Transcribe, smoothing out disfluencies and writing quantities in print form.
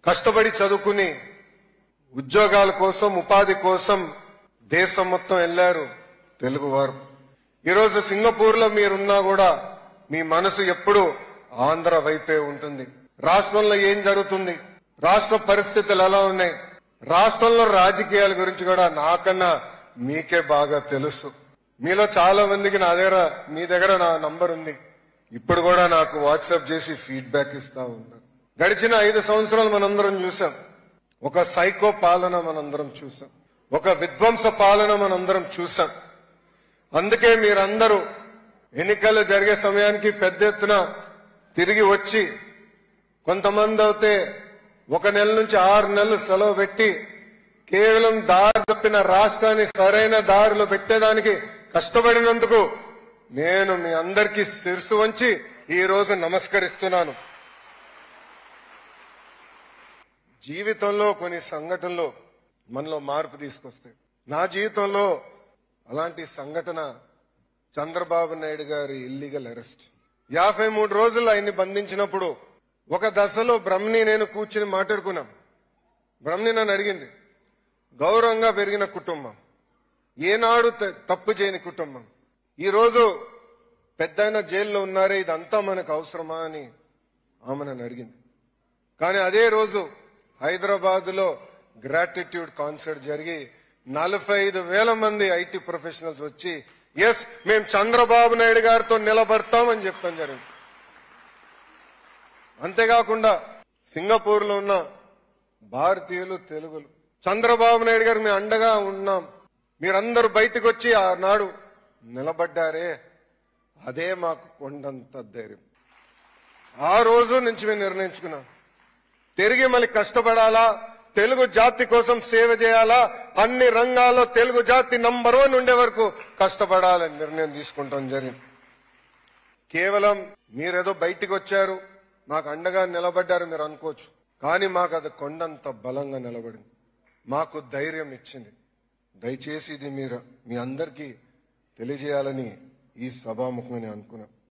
కష్టపడి చదువుకుని ఉద్యోగాల కోసం ఉపాధి కోసం దేశం మొత్తం వెళ్లారు తెలుగువారు. ఈరోజు సింగపూర్ లో మీరున్నా కూడా మీ మనసు ఎప్పుడు ఆంధ్ర వైపే ఉంటుంది. రాష్ట్రంలో ఏం జరుగుతుంది, రాష్ట్ర పరిస్థితులు ఎలా ఉన్నాయి, రాష్ట్రంలో రాజకీయాల గురించి కూడా నాకన్నా మీకే బాగా తెలుసు. మీలో చాలా మందికి మీ దగ్గర నా నంబర్ ఉంది. ఇప్పుడు కూడా నాకు వాట్సాప్ చేసి ఫీడ్బ్యాక్ ఇస్తా ఉన్నారు. గడిచిన 5 సంవత్సరాలు మనందరం చూసాం. ఒక సైకో పాలన మనందరం చూసాం, ఒక విధ్వంస పాలన మనందరం చూసాం. అందుకే మీరందరూ ఎన్నికలు జరిగే సమయానికి పెద్ద ఎత్తున తిరిగి వచ్చి, కొంతమంది అయితే 1 నెల నుంచి 6 నెలలు సెలవు పెట్టి కేవలం దారి తప్పిన రాష్ట్రాన్ని సరైన దారిలో పెట్టేదానికి కష్టపడినందుకు నేను మీ అందరికీ శిరసు వంచి ఈ రోజు నమస్కరిస్తున్నాను. జీవితంలో కొన్ని సంఘటనలు మనలో మార్పు తీసుకొస్తాయి. నా జీవితంలో అలాంటి సంఘటన చంద్రబాబు నాయుడు గారి ఇల్లీగల్ అరెస్ట్. 53 రోజులు ఆయన్ని బంధించినప్పుడు ఒక దశలో బ్రహ్మని నేను కూర్చుని మాట్లాడుకున్నాం. బ్రహ్మని నన్ను అడిగింది, గౌరవంగా పెరిగిన కుటుంబం, ఏనాడు తప్పు చేయని కుటుంబం, ఈరోజు పెద్దయిన జైల్లో ఉన్నారే, ఇదంతా మనకు అవసరమా అని ఆమె నన్ను అడిగింది. కానీ అదే రోజు హైదరాబాద్ లో గ్రాటిట్యూడ్ కాన్సర్ట్ జరిగి 45,000 మంది ఐటీ ప్రొఫెషనల్స్ వచ్చి ఎస్ మేము చంద్రబాబు నాయుడు గారితో నిలబడతామని చెప్తాం జరిగింది. అంతేకాకుండా సింగపూర్ లో ఉన్న భారతీయులు, తెలుగులు చంద్రబాబు నాయుడు గారు మేము అండగా ఉన్నాం, మీరందరూ బయటకు వచ్చి ఆనాడు నిలబడ్డారే, అదే మాకు కొండంత ధైర్యం. ఆ రోజు నుంచి మేము నిర్ణయించుకున్నాం, తిరిగి మళ్ళీ కష్టపడాలా, తెలుగు జాతి కోసం సేవ చేయాలా, అన్ని రంగాల్లో తెలుగు జాతి నంబర్ 1 ఉండే వరకు కష్టపడాలని నిర్ణయం తీసుకుంటాం జరిగింది. కేవలం మీరేదో బయటికి వచ్చారు, మాకు అండగా నిలబడ్డారు మీరు అనుకోవచ్చు, కానీ మాకు అది కొండంత బలంగా నిలబడింది, మాకు ధైర్యం ఇచ్చింది. దయచేసి ఇది మీ అందరికీ తెలియజేయాలని ఈ సభాముఖంగా అనుకున్నాం.